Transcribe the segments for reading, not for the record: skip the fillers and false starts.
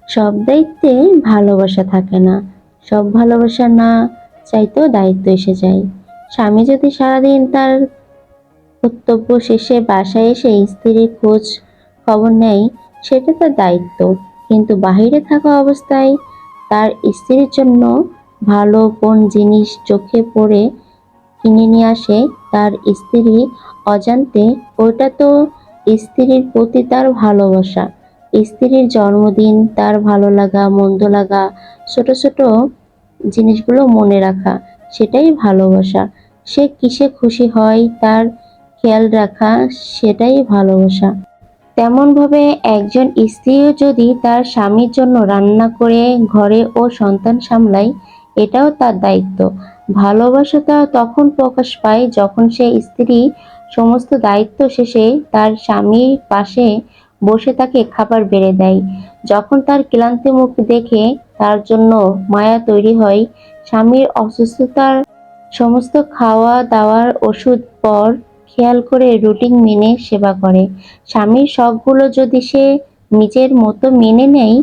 সব দায়িত্বে ভালোবাসা থাকে না। সব ভালোবাসা না চাইতেও দায়িত্ব এসে যায়। স্বামী যদি সারাদিন তার কর্তব্য শেষে বাসায় এসে স্ত্রীর খোঁজ খবর নেয়, সেটা তার দায়িত্ব। কিন্তু বাহিরে থাকা অবস্থায় তার স্ত্রীর জন্য ভালো কোন জিনিস চোখে পড়ে কিনে নিয়ে আসে তার স্ত্রী অজান্তে, ওটা তো স্ত্রীর প্রতি তার ভালোবাসা। স্ত্রীর জন্মদিন, তার ভালো লাগা মন্দ লাগা, ছোট ছোট জিনিসগুলো মনে রাখা, সেটাই ভালোবাসা। সে কিসে খুশি হয় তার খেয়াল রাখা, সেটাই ভালোবাসা। তেমনভাবে একজন স্ত্রীও যদি তার স্বামীর জন্য রান্না করে ঘরে ও সন্তান সামলায়, এটাও তার দায়িত্ব। ভালোবাসাটা তখন প্রকাশ পায় যখন সে স্ত্রী সমস্ত দায়িত্ব শেষে তার স্বামীর পাশে বসে তাকে খাবার বেড়ে দেয়। যখন তার ক্লান্তি মুখ দেখে তার জন্য মায়া তৈরি হয়, স্বামীর অসুস্থতার সমস্ত খাওয়া দাওয়ার ওষুধ পর খেয়াল করে রুটিন মেনে সেবা করে। স্বামীর শখগুলো যদি সে নিজের মতো মেনে নেয়,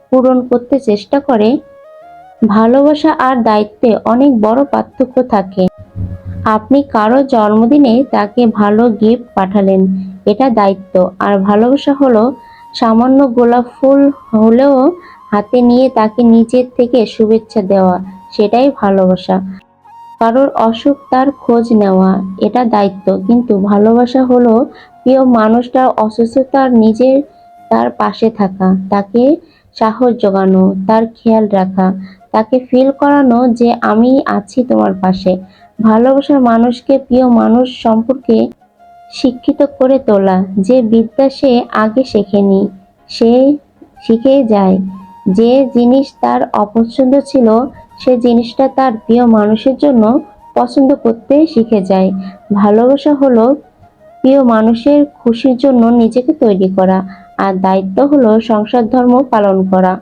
পূরণ করতে চেষ্টা করে। ভালোবাসা আর দায়িত্বে অনেক বড় পার্থক্য থাকে। আপনি কারো জন্মদিনে তাকে ভালো গিফট পাঠালেন, এটা দায়িত্ব। আর ভালোবাসা হলো সামান্য গোলাপ ফুল হলেও হাতে নিয়ে তাকে নিজের থেকে শুভেচ্ছা দেওয়া, সেটাই ভালোবাসা। কারোর অসুখ তার খোঁজ নেওয়া, এটা দায়িত্ব। কিন্তু ভালোবাসা হলো প্রিয় মানুষটার অসুস্থতার নিজের তার পাশে থাকা, তাকে সাহস জোগানো, তার খেয়াল রাখা, তাকে ফিল করানো যে আমি আছি তোমার পাশে। ভালোবাসার মানুষকে প্রিয় মানুষ সম্পর্কে শিক্ষিত করে তোলা, যে বিদ্যা সে আগে শেখেনি, সে শিখে যায়। যে জিনিস তার অপছন্দ ছিল, সে জিনিসটা তার প্রিয় মানুষের জন্য পছন্দ করতে শিখে যায়। ভালোবাসা হলো প্রিয় মানুষের খুশির জন্য নিজেকে তৈরি করা, আর দায়িত্ব হলো সংসার ধর্ম পালন করা।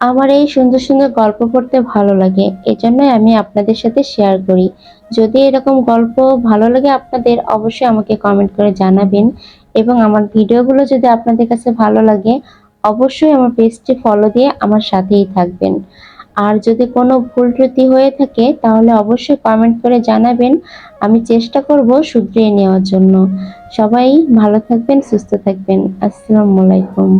আমার এই সুন্দর সুন্দর গল্প পড়তে ভালো লাগে, এজন্যই আমি আপনাদের সাথে শেয়ার করি। যদি এরকম গল্প ভালো লাগে আপনাদের, অবশ্যই আমাকে কমেন্ট করে জানাবেন। এবং আমার ভিডিওগুলো যদি আপনাদের কাছে ভালো লাগে, অবশ্যই আমার পেজটি ফলো দিয়ে আমার সাথেই থাকবেন। আর যদি কোনো ভুল ত্রুটি হয়ে থাকে তাহলে অবশ্যই কমেন্ট করে জানাবেন, আমি চেষ্টা করব শুধরিয়ে নেওয়ার জন্য। সবাই ভালো থাকবেন, সুস্থ থাকবেন। আসসালামু আলাইকুম।